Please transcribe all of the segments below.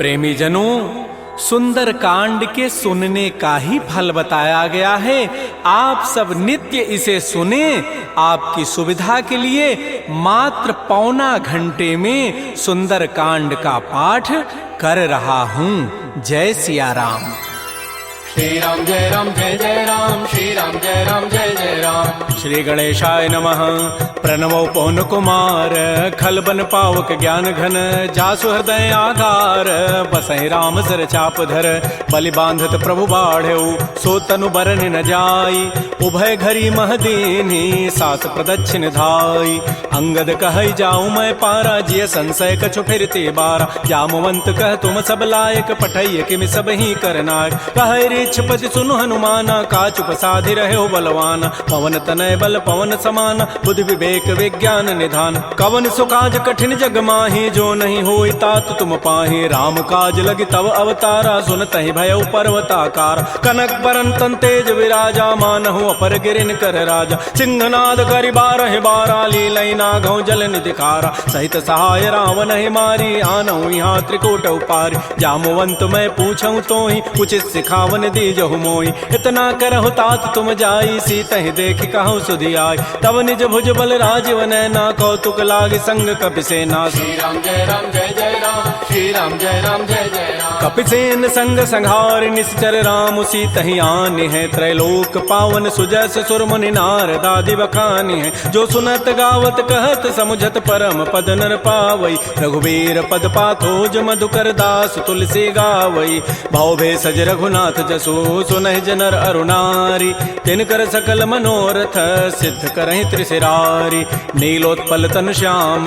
प्रेमी जनों, सुंदर कांड के सुनने का ही फल बताया गया है। आप सब नित्य इसे सुने। आपकी सुविधा के लिए मात्र पौना घंटे में सुंदर कांड का पाठ कर रहा हूँ। जय सिया राम। श्री राम जय राम, श्री राम जय राम जय जय राम। श्री गणेशाय नमः। प्रणवो पवन कुमार, खलबन पावक ज्ञान घन, जासु हृदय आधार, बसहि राम सर चाप धर, बलि बांधत प्रभु बाढ़ऊ, सो तनु बरन न जाई, उभय घरी महदीनी, सास प्रदक्षिण धाई, अंगद कहई जाऊं मैं पारा, जिय संशय कछु फिरते बारा, जामवंत कह तुम सब लायक, पठैय किमि सब ही करनायक, कह पति सुनु हनुमाना, काचुप साधि रहे बलवाना, पवन तनय बल पवन समाना, बुद्धि विवेक विज्ञान निधान, कवन सुकाज कठिन जग माही, जो नहीं होई तात तुम पाही, राम काज लगी तव अवतारा, सुनतहि भयउ पर्वताकार, कनक बरन तन तेज विराजा, मानहु अपर गिरिन कर राजा, सिंहनाद करि बारहि बारा, लीलई नागौ जल निधिखारा, सहित सहाय रावण ही मारी, आनहु यहाँ त्रिकूट उपारी, जामवंत मैं पूछऊं तोहि, उचित सिखावन दीजहु मोई, इतना करहु तात तुम जाई, सीतहि देखि कहु सुधि आई, तब निज भुज बल राजीव नैना, कौतुक लागे संग कपिसेना, श्री राम जय जय राम, श्री राम जय जय राम। कपिसेन संग संहार निश्चर राम, सीतहि आने हैं, त्रैलोक पावन सुजस सुर मुनि नारद आदि बखानी है, जो सुनत गावत कहत समुझत परम पद नर पावई, रघुबीर पद पाथोज मधुकर दास तुलसी गावई, भाव भेषज रघुनाथ जसु सुनहि जनर अरुणारी, तिनकर सकल मनोरथ सिद्ध करहि त्रिशिरारी, नीलोत्पल तन श्याम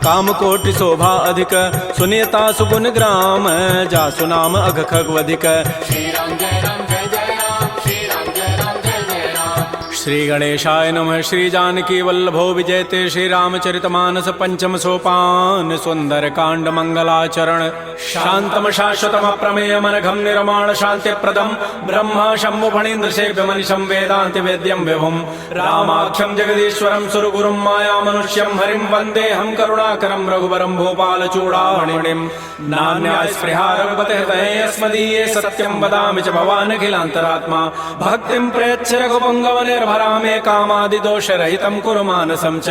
काम कोटि शोभा अधिक, सुनियता सुगुण ग्राम, जासु नाम अघ खगवधिक, श्री राम जय राम जय जय राम, श्री राम जय जय राम। श्री गणेशाय नमः। श्री जानकी वल्लभो विजयते, श्री रामचरितमानस पंचम सोपान, सुंदर कांड मंगलाचरण, शांतम शाश्वतम प्रमेयम अनघम निर्माण शांति प्रदम, ब्रह्मा शंभु फणीन्द्र सेव्य मनिषं वेदांति वेद्यं विभुम, रामाख्यम जगदीश्वरम सुरगुरुम माया मनुष्यम हरिम वंदे हम करुणाकरम रघुवरम भोपाल चूड़ामणिम, नान्या स्पृहा रघुपते हृदये अस्मदीये, सत्यम वदामि च भवान् अखिलान्तरात्मा, भक्तिं प्रयच्छ रघुपुंगव निर्भरामे, कामादि दोष रहितं कुरु मानसं च,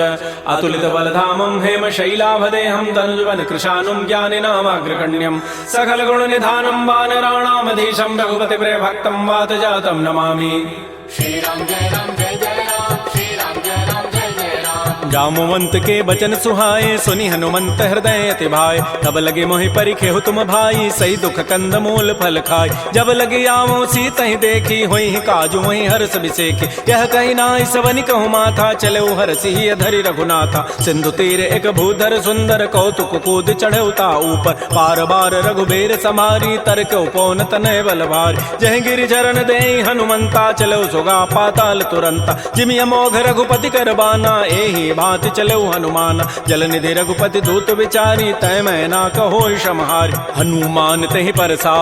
अतुलित बलधामं हेम शैलाभदेहं, तनुजवन कृशानुं ज्ञानिनामाग्रगण्यं, सकल गुण निधानं वानराणामधीशं, रघुपति प्रिय भक्तं वात जातं नमामि। श्री राम जय राम जय जय राम, श्री राम जय जय राम। जामवंत के बचन सुहाए, सुनि हनुमंत हृदय अति भाए, तब लगे मोहि परिखेहु तुम भाई, सही दुख कंद मूल फल खाय, जब लगे आवो सीतहि देखी, होई काजु मोहि हर्ष बिसेखी, यह कहि नाई सवनि कहु माथा, चले हरसि धरि रघुनाथा, सिंधु तीर एक भूधर सुंदर, कौतुक कूद चढ़ौता ऊपर, पार बार रघुबीर समारी, तरक उपौन तनय बल भारी, जह गिरि चरण देहि हनुमंता, चलो सुगा पाताल तुरंता, जिमि अमोघ रघुपति करबाना, एहि भांति चलो हनुमान, जल निधि रघुपति दूत विचारी, तय मैं ना कहो क्षमहारी, हनुमान तहि परसा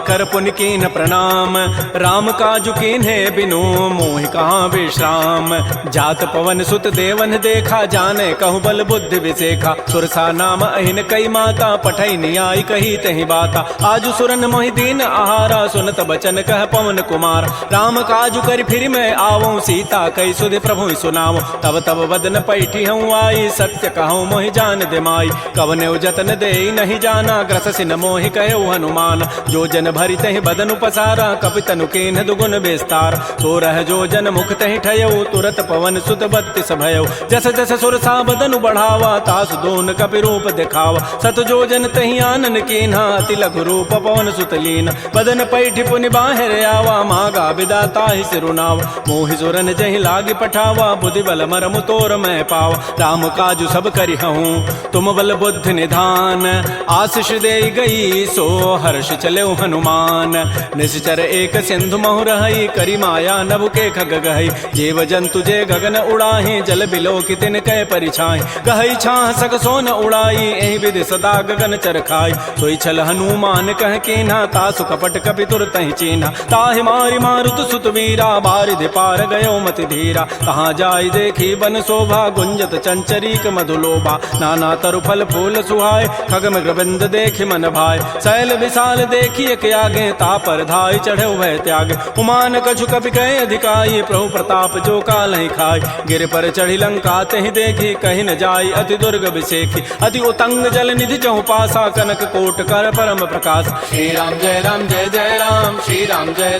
कर पुनि कीन प्रणाम, राम काजु कीन्हे बिनु मोहि कहाँ विश्राम, जात पवन सुत देवन देखा, जाने कहु बल बुद्धि विसेखा, सुरसा नाम अहिन कई माता, पठई नियाई कही तहि बाता, आजु सुरन मोहि दीन आहारा, सुनत बचन कह पवन कुमार, राम काजु करि फिर मैं आवऊं, सीता कई सुधि प्रभु सुनाओ, तब तब वदन पैठी हूँ आई, सत्य कहूँ मोहि जान दे माई, कवने जतन दे नहीं जाना, ग्रस सिन मोहि कहो हनुमान, जो जन भरि तहि बदन उपसारा, कपि तनु कीन्ह दुगुन विस्तार, तो रह जो जन मुख तहि ठयऊ, तुरत पवन सुत बत्तिस भयऊ, जस जस सुरसा बदनु बढ़ावा, तास दोन कपि रूप दिखावा, सत जो जन तहि आनन कीन्हा, अति लघु रूप पवन सुत लीन, बदन पैठि पुनि बाहिर आवा, मागा विदाता ही सिरुनावा, मोहि सुरन जहि लागी पठावा, बुद्धि बल मरमु तोर मैं पावा, राम काजु सब करि हूँ तुम बल बुद्धि निधान, आशीष दे गई सो हर्ष चले हनुमान, निश्चर एक सिंधु महु रहई, करी माया नभ के खग गहई, जीव जंतु जे गगन उड़ाही, जल बिलो कि तिन कै परिछाई, गहई छाह सक सोन उड़ाई, एहि विधि सदा गगन चरखाई, सोई छल हनुमान कह कीन्हा, तासु कपट कपि तुरतहि चीन्हा, ताहि मारि मारुत सुत वीरा, बारिधि पार गयो मति धीरा, तहाँ जाय देखी बन शोभा, गुंजत चंचरीक मधुलोभा नाना तरु फल फूल सुहाय खग मृगबिंद देखि मन भाय शैल विशाल देखिए के आगे तापर धाय चढ़े भय त्याग उमान कछु कपि कहे अधिकाई प्रभु प्रताप जो काल ही खाय गिर पर चढ़ी लंका तहि देखी कहीं न जाय अति दुर्ग विसेखी अति उतंग जल निधि चहु पासा कनक कोट कर परम प्रकाश श्री राम जय जय राम श्री राम जय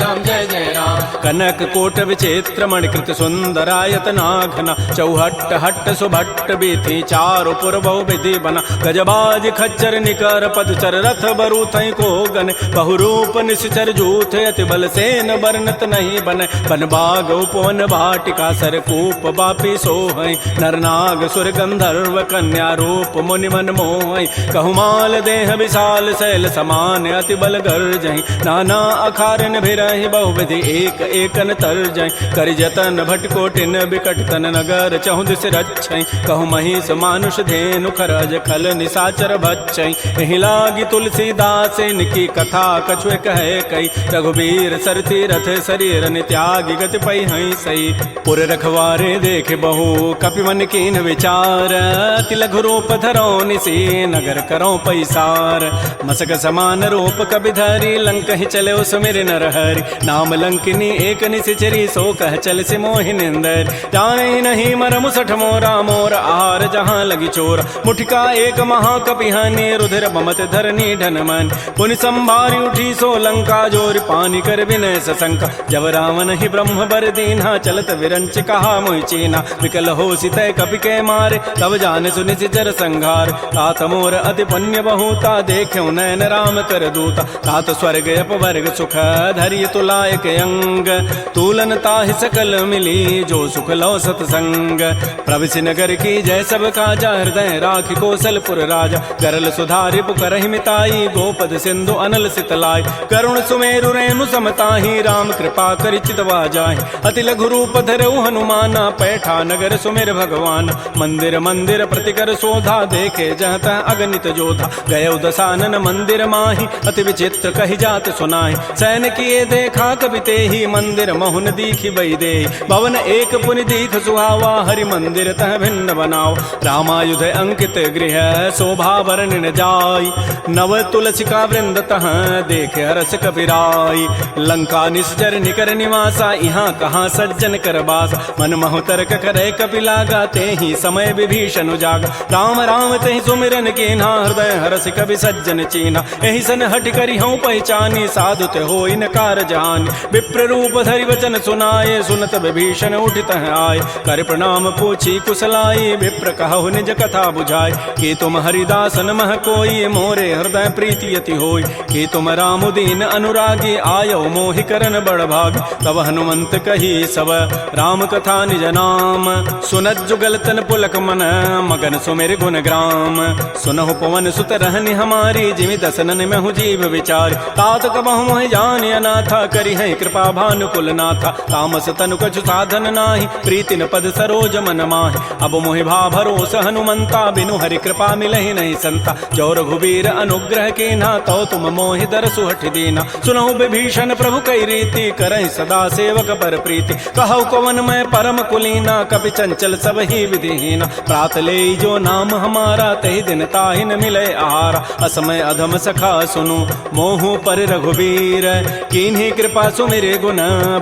जय राम कनक कोट विचित्र मणिकृत सुंदरायत नाघना चौहट्ट हट्ट सुभट्ट बीथी चारु पुर बहु विधि बना गजबाज खच्चर निकर पदचर रथ बरु थई को गन बहुरूप निश्चर जूथ अति बल सेन वर्णत नहीं बन बन बाग उपवन भाटिका सरकूप बापी सोहै नरनाग सुर गंधर्व कन्या रूप मुनि मन मोहै कहुमाल देह विशाल शैल समान अति बल गर्जहि नाना अखारन भिरहि बहुविधि एक एकन तरजहि करि जतन भटकोटिन बिकट तन नगर चहु दिस रक्षै कहु महिष मानुष धेनु खरज खल निसाचर भक्षै एहि लागी तुलसीदास इनकी कथा कछुए कहे कई रघुबीर सरथी रथ शरीर त्यागी गति पै हई सही पुर रखवारे देख बहु कपि मन कीन विचार अति लघु रूप धरो निसी नगर करो पैसार मसक समान रूप कबि धरी लंक ही चले सुमिर नर हरि नाम लंकिनी एक निशिचरी सो कह चल से मोहि निंदर जाने नहीं मर मुसठ मोरा मोर आहार जहाँ लगी चोर मुठिका एक महाकपिहानी रुधिर बमत धरनी ढन मन पुनि संभारी उठी सो लंका जोर पानी कर विनय सशंका जब रावण ही ब्रह्म बर दीन्हा चलत विरंच कहा मोहि चीना विकल हो सितय कपि के मारे तब जान सुनि सिचर संघार तात मोर अति पुण्य बहुता देख्यो नयन राम कर दूता तात स्वर्ग अपवर्ग सुख धरिय तुलायक अंग तूलन ताहि सकल मिली जो सुख लो सतसंग प्रविश नगर की जय सब काजा हृदय राखि कौशलपुर राजा गरल सुधारि पुकरहि मिताई गोपद सिंधु अनल सितलाई करुण सुमेरु रेणु समताहि राम कृपा करि चितवा जाहि अति लघु रूप धरऊ हनुमाना पैठा नगर सुमेर भगवान मंदिर मंदिर प्रतिकर शोधा देखे जहत अगणित जोधा गय दसानन मंदिर माहि अति विचित्र कहि जात सुनाहि सैन किए देखा कबि तेहि मंदिर महुन दीखि बई दे भवन एक पुनि दीख सुहावा हरि मंदिर तह भिन्न बनाओ रामायुध अंकित गृह शोभा वर्णन जाय नव तुलसिका वृंद तह देख हरस कपिराई लंका निश्चर निकर निवासा यहाँ कहाँ सज्जन कर बास मन महु तर्क करे कपि लागा तेहि समय विभीषण जागा राम राम तेहि सुमिरन कीन्हा हृदय हरस कवि सज्जन चीना एहि सन हट करि हूँ पहचानी साधु ते होई न कार जानी विप्र रूप धरि वचन सुनाए सुनत विभीषण उठित आय कर प्रणाम पूछी कुशलाई विप्र कहु निज कथा बुझाय कि तुम हरिदासन मह कोई मोरे हृदय प्रीति अति होय कि तुम राम दीन अनुरागी आयो मोहि करन बड़ भाग तब हनुमंत कही सब राम कथा निज नाम सुनत जुगल तन पुलक मन मगन सुमेर गुण ग्राम सुनहु पवन सुत रहनि हमारी जिमि दसनन महु जीव विचार तात कबहु मोहि जान अनाथा करि है कृपा भानुकुल नाथा तामस तनु कछु साधन नाही प्रीति न पद सरोज मन माहि अब मोहि भा भरोस हनुमंता बिनु हरि कृपा मिलहि नहीं संता जो रघुबीर अनुग्रह कीन्हा तो तुम मोहि दरसु हठि दीना सुनहु विभीषण प्रभु कई रीति करहि सदा सेवक पर प्रीति कहु कवन मैं परम कुलीना कपि चंचल सब ही विधिहीना प्रात ले जो नाम हमारा तहि दिन ताहि न मिले आहारा असमय अधम सखा सुनु मोहु पर रघुबीर कीन्ही कृपा सुमिरे गुण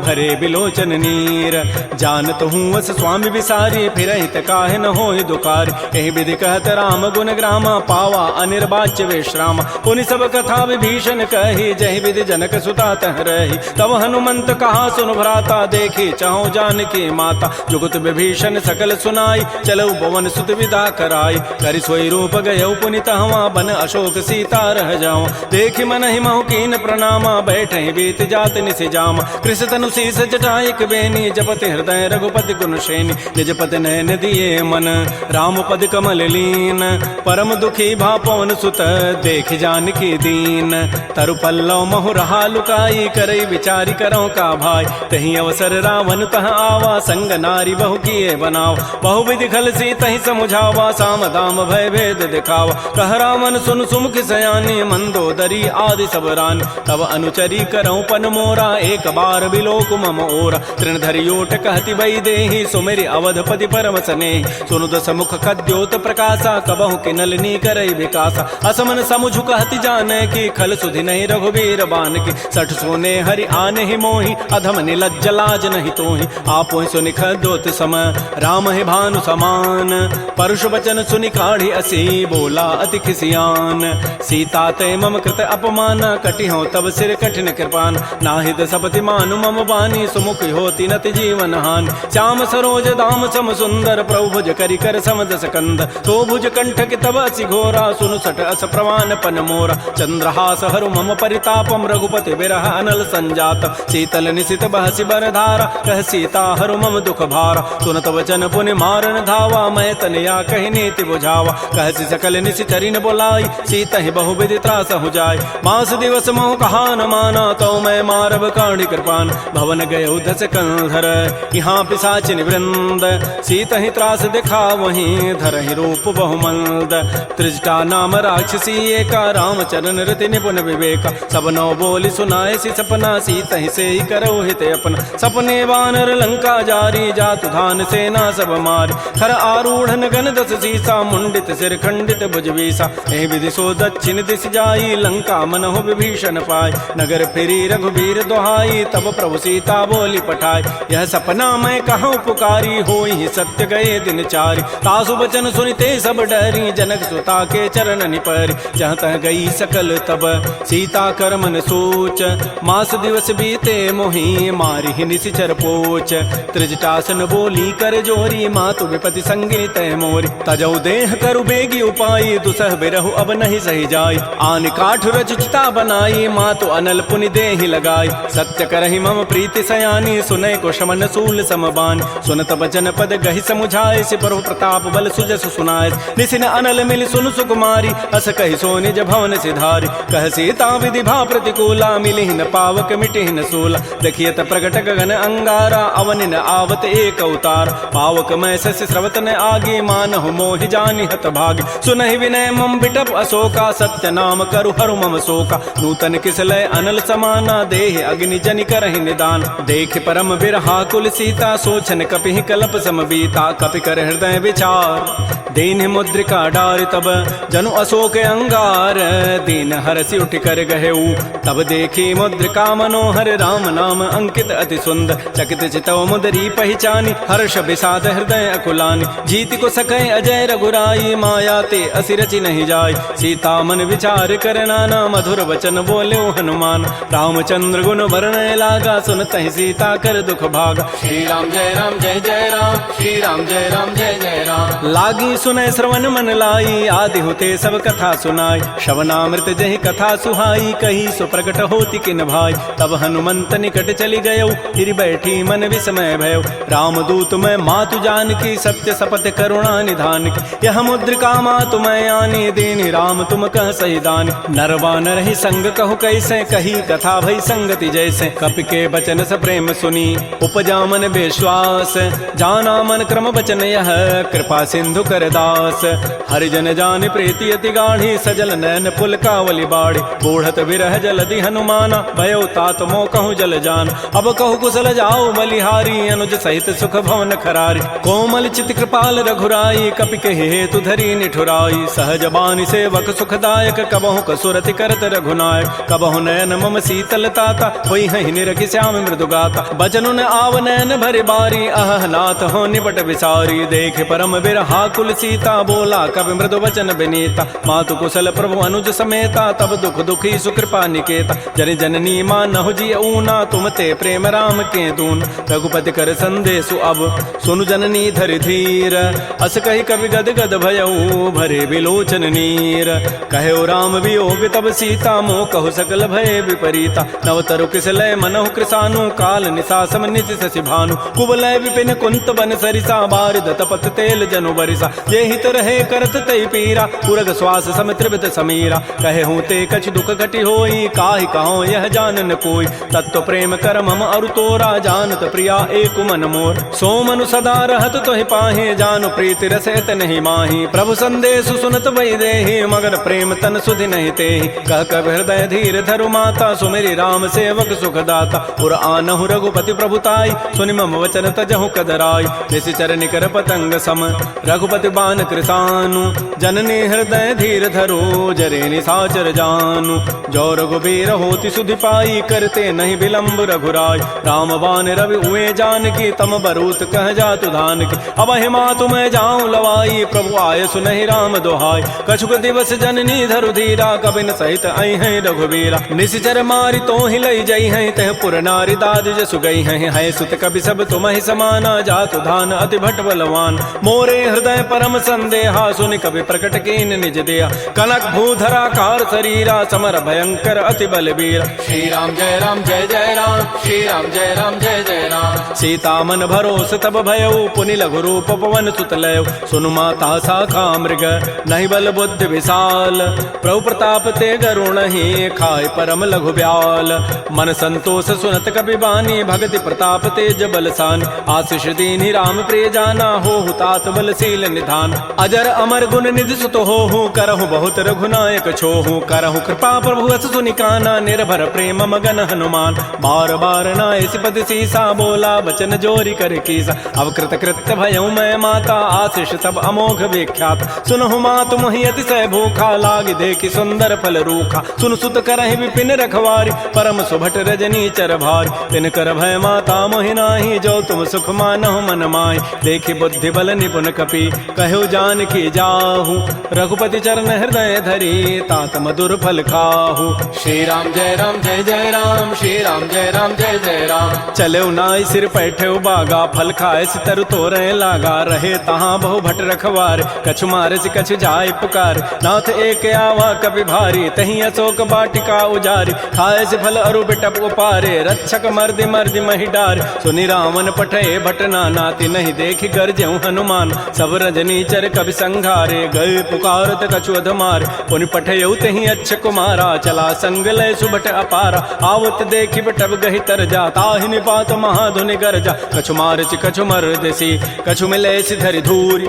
भरे बिलोचन नीर जानत हूँ वस स्वामी विसारी फिर हित काहे न होहि दुखारी एहि विधि कहत राम गुण ग्रामा पावा अनिर्वाच्य विश्राम पुनि सब कथा विभीषण कही जहि विधि जनक सुता तह रही तब हनुमंत कहा सुन भ्राता देखी चाहो जानकी माता जुगत विभीषण सकल सुनाई चलऊ पवन सुत विदा कराई करि सोई रूप गयऊ पुनि तहवा बन अशोक सीता रह जाओ देखि मन ही महु कीन प्रणामा बैठे बीत जात निसि जामा कृष तनु शीस जटाइक बेनी जपति हृदय रघुपति गुण श्रेणी निजपति नयन दिए मन राम पद कमल लीन परम दुखी भा पवन सुत देख जानकी दीन तरु पल्लव महु रहा लुकाई करई विचारी करो का भाई तही अवसर रावण तह आवा संग नारी बहु किए बनाओ बहु विधि खल सी तही समुझावा साम दाम भय भेद दिखावा कह रावण सुन सुमुख सयानी मंदोदरी आदि सब रानी तब अनुचरी करऊं पन मोरा एक बार बिलोक मम ओरा तृण धरियोट कहति बई देहि सुमेरि अवधपति पर परम स्नेह। सुनु दस मुख खद्योत प्रकाशा, कबहु के नलिनी करई विकासा। असमन समुझ कहति जाने की, खल सुधि नहीं रघुबीर बान की। सठ सोने हरि आने ही मोहि, अधम निलज्ज लाज नहीं तोहि। आपो सुनि खद्योत सम, राम है भानु समान। परुष वचन सुनि काढ़ी असी, बोला अति खिसियान। सीता ते मम कृत अपमान, कटि हो तब सिर कठिन कृपान। नाहिद सपति मानु मम बानी, सुमुख होती नति जीवन हानि। श्याम सरोज दाम सम सुंदर, प्रभु भुज करि कर सम दस कंद। तो भुज कंठ के तब असि घोरा, सुनु सठ अस प्रवान पन मोरा। चंद्रहास हरु मम परितापम, रघुपति बिरह अनल संजात। शीतल निशित बहसि बर धारा, कह सीता हरु मम दुख भारा। सुनत वचन पुनि मारन धावा, मैं तनया कहि नीति बुझावा। कहसि सकल निशि चरिन बोलाई, सीता ही बहु विधि त्रास हो जाय। मास दिवस मोह कहा न माना, तो मैं मारब काढ़ी कृपान। भवन गए उधस कंधर, यहाँ पिशाचिन वृंद। सीता ही त्रास दिखा वहीं, धरहि रूप बहुमंद। त्रिजटा नाम राक्षसी एका, रामचरण रति निपुण विवेका। सब नौ बोली सुनाए सी सपना, सीता ही से ही करो हित अपना। सपने वानर लंका जारी, जातु धान सेना सब मारी। खर आरूढ़ गन दस सीसा, मुंडित सिर खंडित भुज बीसा। एहि विधि सो दक्षिण दिश जाई, लंका मनहु विभीषण पाय। नगर फिरी रघुबीर दोहाई, तब प्रभु सीता बोली पठाई। यह सपना मैं कहूँ पुकारी, होई सत्य गए दिन चारि। तासु बचन सुनिते सब डरी, जनक सुता के चरण निपरि। जहाँ तह गई सकल तब, सीता कर मन सोच। मास दिवस बीते मोहि, मारी ही निशिचर पोच। त्रिजटासन बोली कर जोरी, मातु विपति संगे तय मोरी। तजौ देह करु बेगी उपाई, दुसह बिरहु अब नहीं सही जाय। आन काठ रचिता बनाई, मातु अनल पुनि देहि लगाई। सत्य करहि मम प्रीति सयानी, सुनै को शमन सूल समबान। सुनत बचन पद गहि समुझाए, सिपरु प्रताप बल सुजस सुनाय। निसिन अनल मिल सुन सुकुमारी, अस कहि सो निज भवन सिधारी। कह सीता विधि भा प्रतिकूला, मिलिहि न पावक मिटिहि न सूला। देखियत प्रगट गगन अंगारा, अवनि न आवत एक अवतार। पावक मैं शशि स्रवत न आगे, मानहु मोहि जानि हत भागी। सुनहि विनय मम बिटप अशोका, सत्य नाम करु हरु मम शोका। नूतन किसलय अनल समाना, देहि अग्नि जनि करहि निदान। देख परम बिरहा कुल सीता, सोचन कपिहि कलप समबीता। कपि कर हृदय विचार, दीन मुद्रिका डारि तब। जनु अशोक अंगार, दीन हरसि उठि कर गहेऊ। तब देखी मुद्रिका मनोहर, राम नाम अंकित अति सुंदर। चकित चितव मुदरी पहचानी, हर्ष विषाद हृदय अकुलानी। जीति को सकै अजय रघुराई, माया ते असि रचि नहीं जाय। सीता मन विचार कर नाना, मधुर वचन बोले हनुमान। रामचंद्र गुण वर्णय लागा, सुनतहि सीता कर दुख भागा। श्री राम जय राम जय जय राम, श्री राम जय राम जय जय राम। लागी सुनय श्रवण मन लाई, आदि होते सब कथा सुनाई। श्रवणामृत जहि कथा सुहाई, कही सो प्रकट होति किन भाई। तब हनुमंत निकट चली गयो, फिर बैठी मन विस्मय भयो। रामदूत मैं मातु जानकी, सत्य सपथ करुणा निधान की। यह मुद्रिका मातु मैं आनी, दीनि राम तुम कह सही दानी। नरवानर ही संग कहु कैसे, कही कथा भई संगति जैसे। कपि के बचन स प्रेम सुनी, उपजा मन विश्वास। जाना मन क्रम बचन यह, कृपा सिंधु कर दास। हरिजन जान प्रीति अति गाढ़ी, सजल नैन पुलकावली बाढ़ी। बूढ़त विरह जलधि हनुमाना, भयो तात मोह कहूँ जल जान। अब कहु कुशल जाओ बलिहारी, अनुज सहित सुख भवन खरारी। कोमल चित कृपाल रघुराई, कपि के हेतु धरी निठुराई। सहज बानी सेवक सुखदायक, कबहु कसुरति करत रघुनायक। कबहु नयन मम शीतल ताता, होई हहि निरखि श्याम मृदु गाता। बचनु न आव नयन भरि बारी, अह नाथ हो निपट विसारी। देख परम बिरहा कुल सीता, बोला कवि मृदु वचन विनीता। मातु कुशल प्रभु अनुज समेता, तब दुख दुखी सुकृपा निकेता। जन जननी मानहु जिय ऊना, तुम ते प्रेम राम के दून। रघुपति कर संदेशु अब, सुनु जननी धरि धीर। अस कहि कवि गद गद भयऊ, भरे विलोचन नीर। कहो राम वियोग तब सीता, मोह कहु सकल भय विपरीता। नवतरु किसलय मनहु कृसानु, काल निशासम निशि शशि भानु। कुवलय विपिन कुंत बन सरिसा, बारिद तपत तेल जनु बरिसा। ये हित रहे करत तई पीरा उरग श्वास सम त्रिविध समीरा कहे हूँ ते कछ दुख घटी होई काहि कहो यह जानन कोई तत्व प्रेम कर मम अरु तोरा जानत प्रिया एक मन मोर सो मनु सदा रहत तोहि पाहि जानु प्रीति रसत नहीं माही प्रभु संदेश सुनत वही देहि मगर प्रेम तन सुधि नहीं तेहि कह कब हृदय धीर धरु माता सुमेरी राम सेवक सुखदाता उर आनहु रघुपति प्रभुताई सुनि मम वचन तजहु कदराई निशिचर निकर पतंग सम रघुपति बान कृसानु जननी हृदय धीर धरो जरे निसाचर जानु जो रघुबीर होति सुधि पाई करते नहीं विलंब रघुराय राम बान रवि उए जान की तम बरूत कह जातु धान की अब हिमा तुम्हें जाऊं लवाई प्रभु आय सुनहि राम दोहाई कछुक दिवस जननी धरु धीरा कबिन सहित आई हैं रघुबीरा निशिचर मारी तो ही लई जई हैं तह पुर नारी दाद जसु गई हैं सुत कवि सब तुम ही समाना जातु धान अति भट बलवान मोरे हृदय परम संदेहा सुनि कवि प्रकट कीन निज दिया कनक भूधरा कार शरीरा समर भयंकर अति बलबीरा श्री राम जय राम जय जय राम श्री राम जय राम जय जय राम सीता मन भरोस तब भयउ पुनि लघु रूप पवन सुत लय सुनु माता शाखा मृग नहीं बल बुद्धि विशाल प्रभु प्रताप ते गरुण ही खाय परम लघु ब्याल मन संतोष सुनत कपि बानी भगति प्रताप तेज बलसान आशीष दीनि राम प्रिय जाना हो तात बलशील निधान अजर अमर गुण निधि सुत हो करहु बहुत रघुनायक छोहु करहु कृपा प्रभु अस सुनि काना निर्भर प्रेम मगन हनुमान बार बार नाय सिपति सीसा बोला बचन जोरी कर कीसा अब कृत कृत्य भयउ मैं माता आशीष सब अमोघ विख्यात सुनहु मातु मोहि अतिशय भूखा लागी देखि सुंदर फल रूखा सुन सुत करहि विपिन रखवारी परम सुभट रजनी चर भारी तिन कर भय माता मोहि नाही जो तुम सुख मानहु मन माहि देखि बुद्धि बल निपुण कपि कहु जान की जाहु रघुपति चरण हृदय धरी तात मधुर फल खाहु श्री राम जय राम जय जय राम श्री राम जय राम जय जय राम चले नाई सिर पैठे बागा फल खाए सितर तोरे लागा रहे तहाँ बहु भट रखवार कछु मारे से कछु जाय पुकार नाथ एक आवा कपि भारी तही अशोक बाटिका उजारी खाए से फल अरु बिटप उपारे रक्षक मर्दि मर्दि मही डार सुनि रावण पठे भटना नाति नहीं देखि गरजेउ हनुमान सब रजनी चर कवि संघारे गए पुकारत कछु अधमार पुनि पठयउ तही अच्छ कुमारा चला संग लय सुभट अपारा आवत देखि बटब गहि तर जा ताहि निपात महाधुनि गरजा कछु मारचि कछु मर्दसी कछु मिले सिधरि धूरी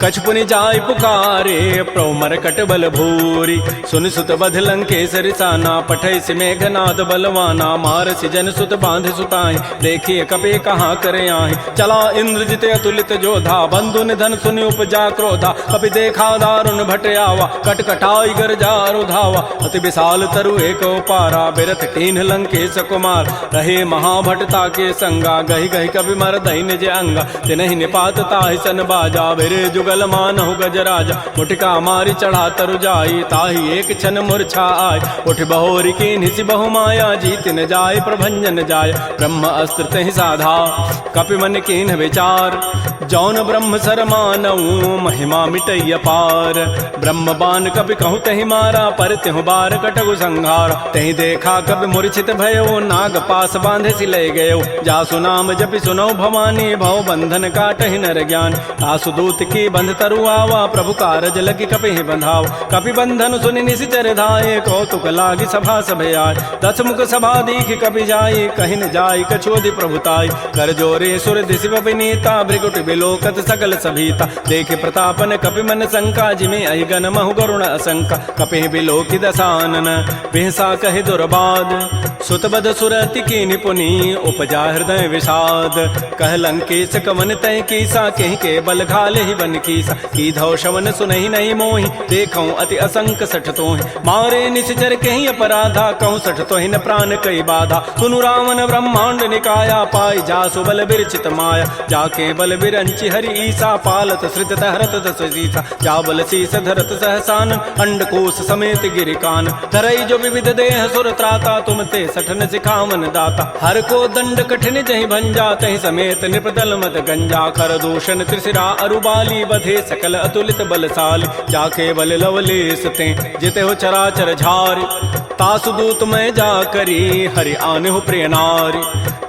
कछु पुनि जाय पुकारे प्रभु मरकट बल भूरी सुन सुत बध लंकेसरि साना पठै सि मेघनाद बलवाना मारसि जन सुत बांध सुताई देखिए कपि कहाँ करे आहि चला इंद्रजित अतुलित जोधा बंधु निधन सुनि उपजा क्रोधा कपि देखा दारुण भट आवा कटकटाई गरजा रुधावा अति विशाल तरु एक पारा बिरथ कीन्ह लंकेश कुमार रहे महाभटता के संगा गहि गहि कवि मर दहि निज अंगा तिनहि निपात ताहि सन बाजा बिरे जुगल मानहु गजराजा मुटिका मारी चढ़ा तरु जाई ताहि एक क्षण मूर्छा आय उठ बहोरी की निसि बहु माया जीत न जाय प्रभंजन जाय ब्रह्म अस्त्र तहि साधा कपि मन कीन्ह विचार जौन ब्रह्म सर मानऊ महिमा मिटई अपार ब्रह्म बान कपि कहु तहि मारा पर तिहु बार कटगु संघार तहि देखा कपि मूर्छित भयो नाग पास बांधे सि लय गयो जासु नाम जपि सुनौ भवानी भव बंधन काटहि नर ज्ञान तासु दूत की बंध तरु आवा प्रभु कारज लगी कपि बंधाव कपि बंधन सुनि निशिचर धाये कौतुक लागी सभा सभे आय दस मुख सभा दीख कपि जाई कहि न जाई कछोदि प्रभुताई कर जोरे सुर दिशि विनीता भृगुट बिलोकत सकल सभीता देखे प्रतापन कपि मन शंका जिमे अहि गन महु गरुण असंका कपि बिलोकि दसानन बिहसा कहि दुर्बाद सुतबद सुरति की निपुनी उपजा हृदय विषाद कह लंकेश कवन तय कीसा कहि के बल घाले ही बन कीसा की धौ शवन सुनहि नहीं मोहि देखऊं अति असंक सठ तोहि मारे निश्चर कहीं अपराधा कहूँ सठ तोहि न प्राण कई बाधा सुनु रावण ब्रह्मांड निकाया पाई जासु बल बिरचित माया जाके बल बिरंचि हरि ईसा पालत श्रित हरत दस सीसा जा बल शीस धरत सहसान अंडकोश समेत गिरिकान धरई जो विविध देह सुर त्राता तुम ते सठन सिखावन दाता हर को दंड कठिन जहि भंजा तहि समेत निपदल मत गंजा खर दूषण त्रिशिरा अरुबाली बधे सकल अतुलित बलशाली जाके बल लवलेस ते जिते हो चराचर झार तासु दूत मैं जा करी हरि आने हो प्रिय नारी।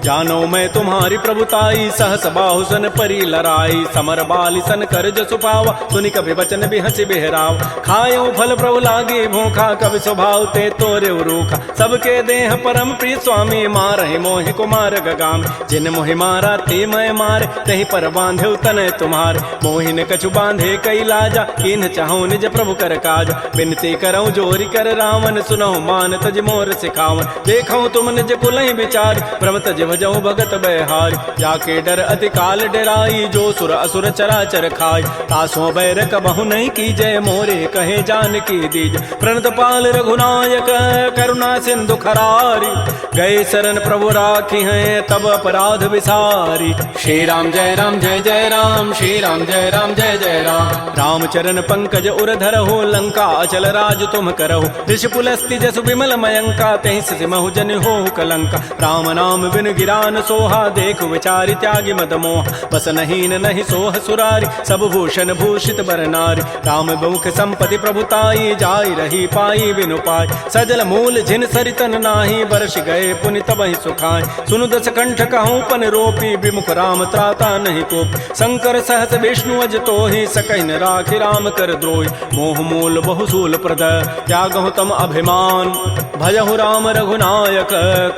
जानो मैं तुम्हारी प्रभुताई सहस बाहु सन परी लराई। समर बाली सन कर जसु पावा सुनि कभी वचन भी हंसी बेहराव। खायो फल प्रभु लागे भूखा कभी स्वभाव ते तोरे रूखा। सबके देह परम प्रिय स्वामी मारहि मोहि कुमार गगाम। जिन मोहि मारा ते मैं मारे तही पर बांधे तन तुम्हारे। मोहिन कछु बांधे कई लाजा किन चाहूं निज प्रभु कर काज। बिनती करऊं जोरी कर रावण सुनहु मान तज मोर सिखावन। देखऊं तुम निज कुलहि विचार प्रभ तज भजऊं भगत बहारी। जाके डर अति काल डराई जो सुर असुर चराचर खाई। तासों बैर कबहु नहीं की जय मोरे कहे जान की दीज। प्रणत पाल रघुनायक करुणा सिंधु खरारी। गए शरण प्रभु राखी हैं तब अपराध विसारी। श्री राम जय राम जय जय राम। श्री राम जय राम जय जय राम। रामचरण पंकज उर धरहु लंका अचल राज तुम करहु। ऋषि पुलस्ति जसु विमल मयंका तहि सिमहु जन हो कलंका। राम नाम बिन गिरान सोहा देखु विचारि त्यागी मद मोह। बस नहीं नहीं सोह सुरारी सब भूषण भूषित बर नारी। राम मुख संपत्ति प्रभुताई जाई रही पाई बिनु पाई। सजल मूल जिन सरितन नाही वर्ष गए पुनि तबहि सुखाय। सुनु दस कंठ कहूँ पन रोपी विमुख राम त्राता नहीं कोप। शंकर सहस विष्णु अज तोहि सकहिन राखि राम कर द्रोही। मोह मूल बहुसूल प्रद त्यागहु तम अभिमान। भजहु राम रघुनायक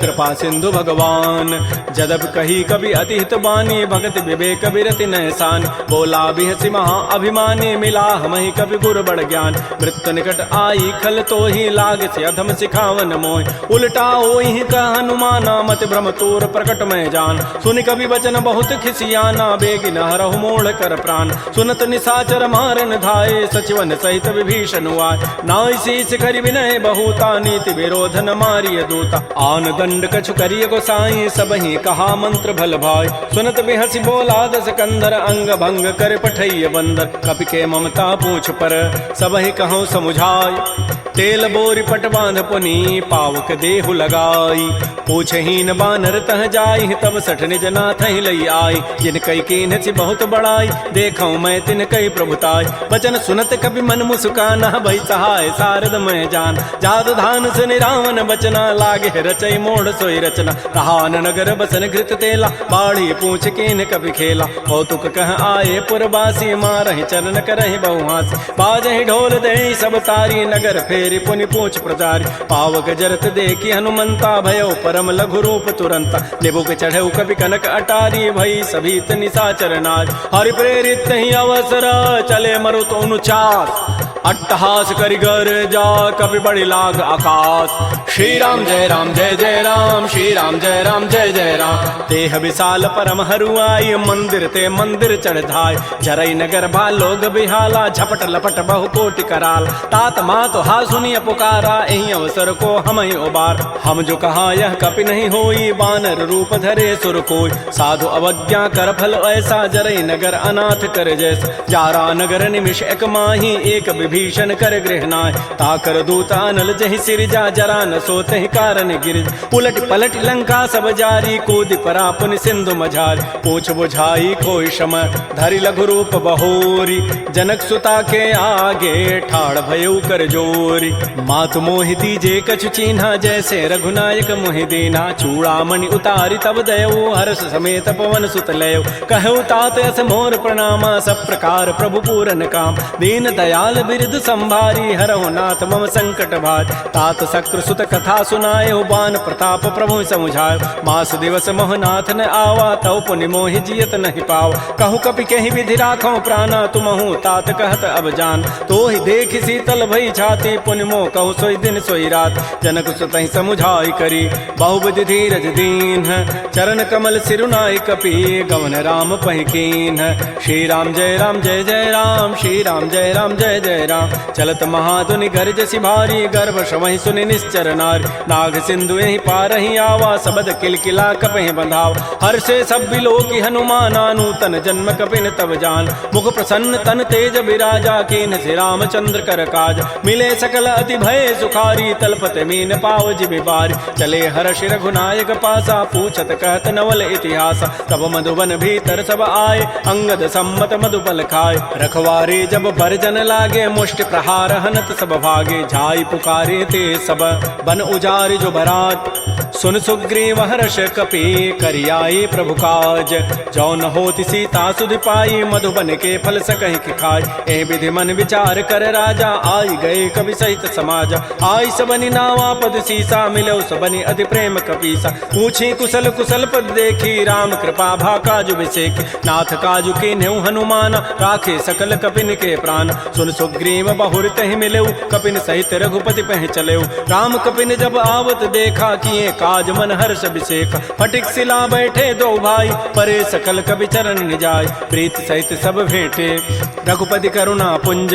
कृपा सिंधु भगवान। जदब कही कभी अतिहित बानी भगत विवेक विरति नहसान। बोला बिहसी महा अभिमानी मिला हमहि कभी गुर बड़ ज्ञान। मृत्यु निकट आई खल तो ही लाग से अधम सिखावन मोह। उल्टा ओहि कह हनुमाना मत भ्रम तोर प्रकट में जान। सुन कभी वचन बहुत खिसियाना बेगिन हरहु मोड़ कर प्राण। सुनत निशाचर मारन धाये सचिवन सहित विभीषण आए। नाई शीस करि विनय बहुता नीति विरोध न मारिय दूता। आन दंड कछु करिय गोसाई सबहि कहा मंत्र भल भाई। सुनत बिहसी बोला दस कंदर अंग भंग कर पठैय बंदर। कपि के ममता पूछ पर सबहि कहूँ समुझाई। तेल बोरी पट बांध पुनी पावक देहु लगाई। पूछहीन बानर तह जाई तब सठ निज नाथ ही लई आई। जिन कई कीन सी बहुत बड़ाई देखऊं मैं तिन कई प्रभुताई। वचन सुनत कभी मन मुस्काना भई सहाय सारद मैं जान। जात धान सुनि रावण बचना लागे रचई मोड़ सोई रचना। कहान नगर बसन घृत तेला बाढ़ी पूछ कीन कभी खेला। कौतुक कह आए पुरबासी मारहि चरण करहि बहुहासी। बाजहि ढोल दे सब तारी नगर फेरि पुनि पूछ प्रचारी। पावक जरत देखी हनुमंता भयो परम लघु रूप तुरंता। निबुक चढ़ऊ कभी कनक अटारी भई सभीत निशाचर नाज। हरि प्रेरित ही अवसर चले मरुत अनुचास। अट्टहास करिगर जा कभी बड़ी लाग आकाश। श्री राम जय राम जय जय राम। श्री राम जय राम जय जय राम। देह विशाल परम हरुआई मंदिर ते मंदिर चढ़ धाय। जरई नगर भालोग बिहाला झपट लपट बहु कोटि कराल। तात मात हा सुनिय पुकारा एहि अवसर को हम ही उबार। हम जो कहा यह कपि नहीं होई बानर रूप धरे सुर कोई। साधु अवज्ञा कर फल ऐसा जरई नगर अनाथ कर जैसा। जारा नगर निमिष एक माही एक विभीषण कर गृहनाय। ताकर दूत अनल जहि सिरजा जरा न सोते ही कारण गिर। उलट पलट लंका सब जारी कूद परा पुनि सिंधु मझारी। पूछ बुझाई कोई शम धरि लघु रूप बहोरी। जनक सुता के आगे ठाड़ भयउ कर जोरी। मातु मोहि दीजे कछु चीन्हा जैसे रघुनायक मोहि दीना। चूड़ामणि उतारी तब दयऊ हर्ष समेत पवन सुत लयऊ। कहऊ तात अस मोर प्रणामा सब प्रकार प्रभु पूरन काम। दीन दयाल बिरद संभारी हरहु नाथ मम संकट भार। तात शक्र सुत कथा सुनाए बान प्रताप प्रभु समुझाय। मास दिवस मोहनाथ न आवा तव पुनि मोहि जियत नहीं पाव। कहु कपि कहि विधि राखो प्राणा तुमहु तात कहत अब जान। तो ही देख शीतल भई छाती पुनि मोह कहु सोई दिन सोई रात। जनक सुत ही समुझाई करी बहुविधि धीरज दीन। चरण कमल सिरुनाई कपि गवन राम पहि कीन। श्री राम जय राम जय जय राम। श्री राम जय राम जय जय राम। चलत महाधुनि गर्जसि भारी गर्भ श्रवहि सुनि निश्चर नारी। नाग सिंधु यही पार ही आवा सबद किलकिला कपहि बंधाव। हर्षे सब बिलोकी हनुमाना नूतन जन्म कपिन तब जान। मुख प्रसन्न तन तेज विराजा कीन से रामचंद्र कर काज। मिले सकल अति भय सुखारी तलपत मीन पाव जिबि बारी। चले हर्ष रघुनायक पासा पूछत कहत नवल इतिहास। तब मधुबन भीतर सब आए अंगद सम्मत मधुबल खाए। रखवारे जब भरजन लागे मुष्टि प्रहार हनत सब भागे, जाई पुकारे ते सब बन उजारे जो बरात। सुन सुग्रीव हर्ष कपि करियाए प्रभु काज, जो न होती सीता सुध पाई, मधुबन के फल सकहि कि खाय। ए विधि मन विचार कर राजा, आई गए कवि सहित समाज। आई सबनि नावा पद सीसा, मिलो सबनि अति प्रेम कपीसा। पूछी कुशल कुशल पद देखी, राम कृपा भा काजु विसेखी। नाथ काजु के नेउ हनुमान, राखे सकल कपिन के प्राण। सुन सुग्रीव बहुर तहि मिलेउ, कपिन सहित रघुपति पह चलेउ। राम कपिन जब आवत देखा, किए काज मन हर्ष अभिषेक। फटिक सिला बैठे दो भाई, परे सकल कवि चरण निजाय। प्रीत सहित सब भेंटे, रघुपति करुणा पुंज।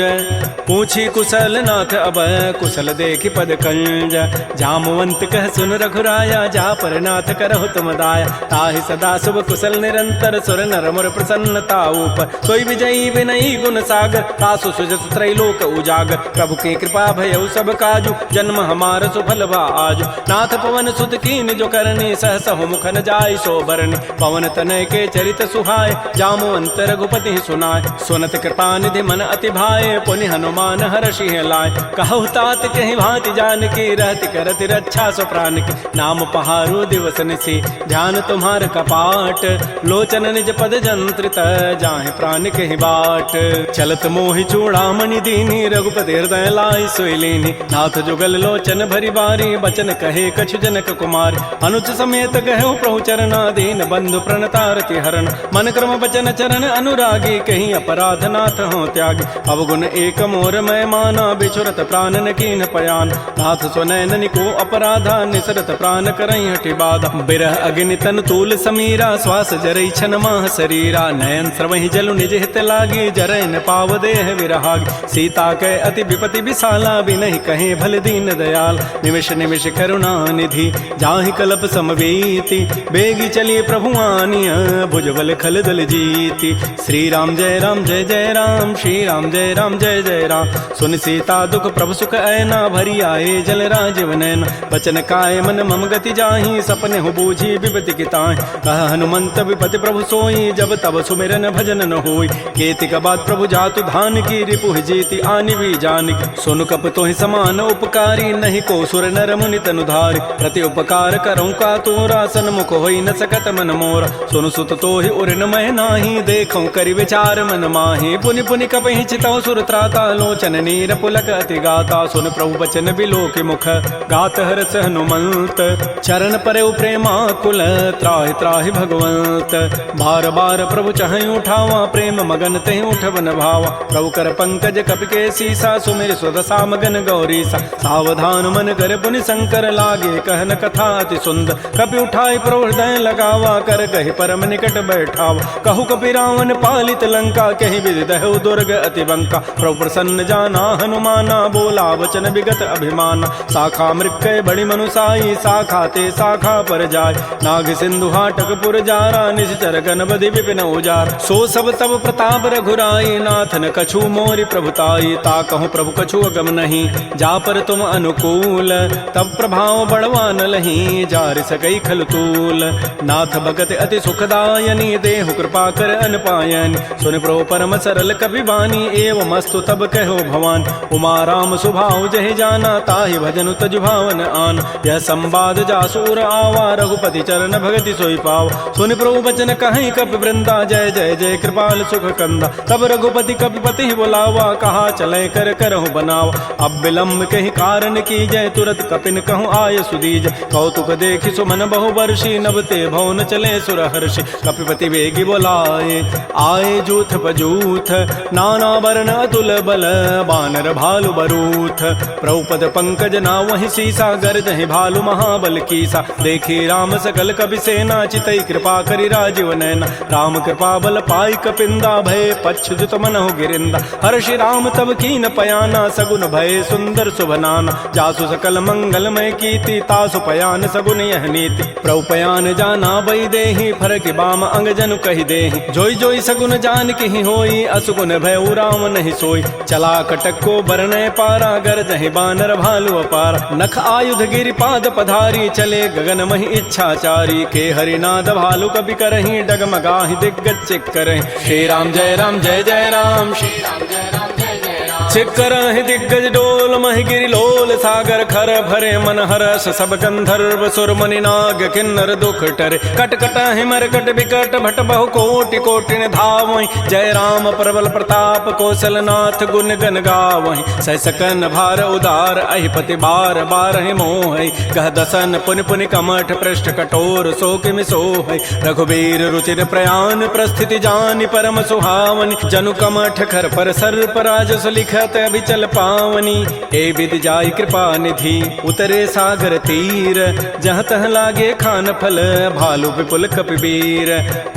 पूछी कुशल नाथ अब, कुशल देखि पद कंज। जामवंत कह सुन रघुराया, जा पर नाथ करहु तुम दाया। ताहि सदा शुभ कुशल निरंतर, सुर नर मुर प्रसन्नता ऊपर। सोई विजयी विनयी गुण सागर, तासु सुजस त्रैलोक उजागर। प्रभु की कृपा भयउ सब काजु, जन्म हमार सुफल बा आजु। नाथ पवन सुत कीन जो करनी, सहस हो मुख न जाय सो बरनी। पवन तनय के चरित सुहाय, जामवंत रघुपति सुनाय। सुनत कृपा निधि मन अति भाए, पुनि हनुमान हर्षि लाय। कहु तात कहि भांति जानकी, रहति करति रक्षा सो प्राण की। नाम पहारो दिवस निसी, ध्यान तुम्हार कपाट। लोचन निज पद जंत्रित, जाहि प्राण कहि बाट। चलत मोहि चूड़ामणि दीनी, रघुपति हृदय लाई सोई लीनी। नाथ जुगल लोचन भरी बारी, बचन कहे कछु जनक कुमार। अनुज समेत कहु प्रभु चरना, दीन बंधु प्रणतारति हरण। मन क्रम बचन चरण अनुरागी, कहीं अपराध नाथ हो त्यागी। अवगुण एक मोर मैं माना, बिछुरत प्राण न कीन पयान। नाथ स्वनयन को अपराधा, निसरत प्राण करई हटि बाधा। बिरह अग्नि तन तूल समीरा, श्वास जरई छन माह शरीरा। नयन स्रवहि जलु निज हित लागी, जरय न पाव देह विरहागी। सीता के अति विपति विशाला, बिनहि कहे भल दीन दयाल। निमिष निमिष करुणा निधि, जाहि कल्प समवेति। बेगी चलिए प्रभु आनिय, भुजबल खल दल जीति। श्री राम जय राम जय जय राम, श्री राम जय राम जय जय राम। सुन सीता दुख प्रभु सुख ऐना, भरी आए जल राजीव नैना। बचन काय मन मम गति जाहि, सपने हो बूझी विपति की ताहि। कह हनुमंत विपति प्रभु सोई, जब तब सुमिरन भजन न होई। केतिक बाद प्रभु जातु धान की, रिपुहि जीति आनि भी जानकी। सुन कप तोहि समान उपकारी, नहीं को सुर नर मुनि तनुधारी। प्रति उपकार करऊँ का तोरा, सन्मुख होई न सकत मन मोरा। सुन सुत तोहि उर न मह नाही, देखऊँ करि विचार मन माहि। पुनि पुनि कपहि चितऊ सुर त्राता, लोचन नीर पुलक अति गाता। सुन प्रभु बचन बिलो के मुख, गात हरस हनुमंत। चरण परउ प्रेमाकुल, त्राहि त्राहि भगवंत। बार बार प्रभु चहई उठावा, प्रेम मगन तेहि उठवन भावा। प्रभु कर पंकज कपि के सीसा, सुमिर सुदशा मगन गौरीसा। सावधान मन कर पुनि शंकर, लागे कहन कथा अति सुंदर। कपि उठाई प्रभु हृदय लगावा, कर कहि परम निकट बैठावा। कहु कपि रावण पालित लंका, कहि विधि दहु दुर्ग अति बंका। प्रभु प्रसन्न जाना हनुमाना, बोला वचन विगत अभिमाना। शाखा मृक्कय बड़ी मनुसाई, शाखा ते शाखा पर जाय। नाग सिंधु हाटक पुर जारा, निश्चर गणपति विपिन उजार। सो सब तब प्रताप रघुराई, नाथ न कछु मोरि प्रभुताई। ता कहूँ प्रभु कछु अगम नहीं, जा पर तुम अनुकूल। तब प्रभाव बड़वा न लही, जार सकई खल तूल। नाथ भगत अति सुखदायनी, देहु कृपा कर अनपायनी। सुन प्रभु परम सरल कपि बानी, एवं मस्तु तब कहो भवान। उमा राम सुभाव जहि जाना, ताहि भजनु तजु भावन आन। यह संवाद जासूर आवा, रघुपति चरण भगति सोई पाव। सुन प्रभु बचन कहीं कपि वृंदा, जय जय जय कृपाल सुख कंदा। तब रघुपति कपिपति बुलावा, कहा चले कर करहु बनावा। अब विलम्ब कहीं कारण की जय, तुरत कपिन कहूँ आय सुदीज। कौतुक देखि सुमन बहु वर्षी, नभ ते भवन चले सुर हर्षि। कपिपति वेगी बोलाए, आए जूथ बजूथ। नाना वर्ण अतुल बल, बानर भालु बरूथ। प्रभुपद पंकज ना वही सीसा, गर्जहि भालु महाबल कीसा। देखी राम सकल कपि सेना, चितई कृपा करि राजीव नैना। राम कृपा बल पाई कपिंदा, भय पच्छुत मनहु गिरिंदा। हर्षि राम तब कीन पयाना, सगुन भय सुंदर शुभनाना। जासु सकल मंगलमय कीर्ति, तासु पयान सगुन यह नीति। प्रभु पयान जाना बई देहि, फरक बाम अंग जनु कहि देहि। जोई जोई सगुन जान कहि होई, असुगुन भय राम नहीं सोई। चला कटक को बरनय पारा, गरजहि बानर भालु अपार। नख आयुध गिरि पाद पधारी, चले गगन महि इच्छाचारी। के हरिनाद भालु कपि करहि, डगमगाहि दिग्गज चिक करहि। श्री राम जय जय राम, श्री राम जय राम जय जय राम। सिकर दिग्गज डोल मह गिरि लोल सागर खर भरे मन हरस सब गंधर्व सुर मुनि नाग किन्नर दुख टरे कट कट हिमर कट विकट भट बहु कोटि कोटिन धावहि जय राम प्रबल प्रताप कौशल नाथ गुण गन गावहि सह सकन भार उदार अहिपति बार बार मोह कह दसन पुनि पुनि कमठ पृष्ठ कठोर शोक मिसोह रघुबीर रुचिर प्रयाण प्रस्थिति जानि परम सुहावनि जनु कमठ खर पर सर्प राजस लिखत अभिचल पावनी ए विद जाय कृपा निधि उतरे सागर तीर जहाँ तह लागे खान फल भालु विपुल कपिवीर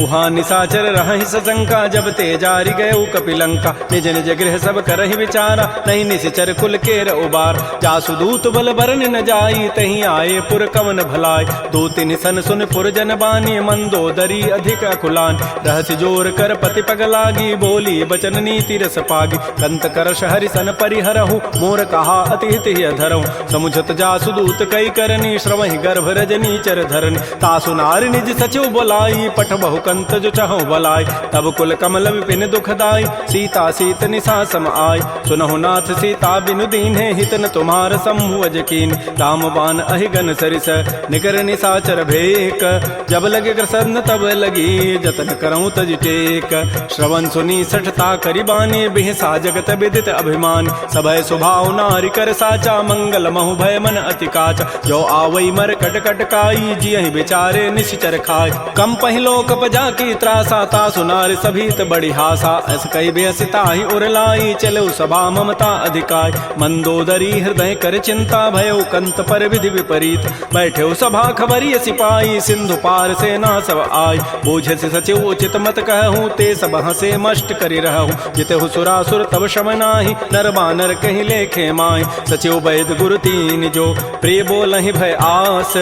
उहा निसाचर रहहि सशंका जब ते जारी गए कपिलंका निज निज गृह सब करहि विचारा नहीं निश्चर कुल केर उबार जासु दूत बल बरन न जाई तही आए पुर कवन भलाय दो तिन सन सुन पुर जन बानी मंदोदरी अधिक अकुलान रहस्य जोर कर पति पग लागी बोली बचन नीति रस पागी कंत करश हरि सन परिहरहु मोर कहा अति हित अधरहु समुझत जासु दूत कई करनी श्रवहि गर्भ रजनी चर धरनी तासु नार निज सचिव बोलाई पठ बहु कंत जो चहु बलाई तब कुल कमल विपिन दुखदाई सीता सीत निसा सम आय सुनहु नाथ सीता बिनु दीन्हे हितन तुम्हार समूह अजकीन राम बान अहिगन सरिस निकर निसाचर भेक जब लगे कृष्ण तब लगी जतन करऊं तज टेक श्रवण सुनी सठता करिबानी बिहसा जगत विदित अभिमान सबय स्वभाव नारी कर साचा मंगल महु भय मन अति काचा जो आवई मर कट कट काई जियहि बिचारे निश्चर खाय कम पहिलो कप जाकी त्रासा ता सुनार सभीत बड़ी हासा अस कई बेसिता ही उरलाई चलो सभा ममता अधिकाय मंदोदरी हृदय कर चिंता भयो कंत पर विधि विपरीत बैठे सभा खबरी सिपाही सिंधु पार से ना सब आय बूझे से सचिव उचित मत कहूँ ते सब हसे मष्ट करी रहूँ जिते सुरासुर तब शमनाहि नर बानर कहीं लेखे माय सचिव वैद गुरु तीन जो प्रिय बोलहि भय आस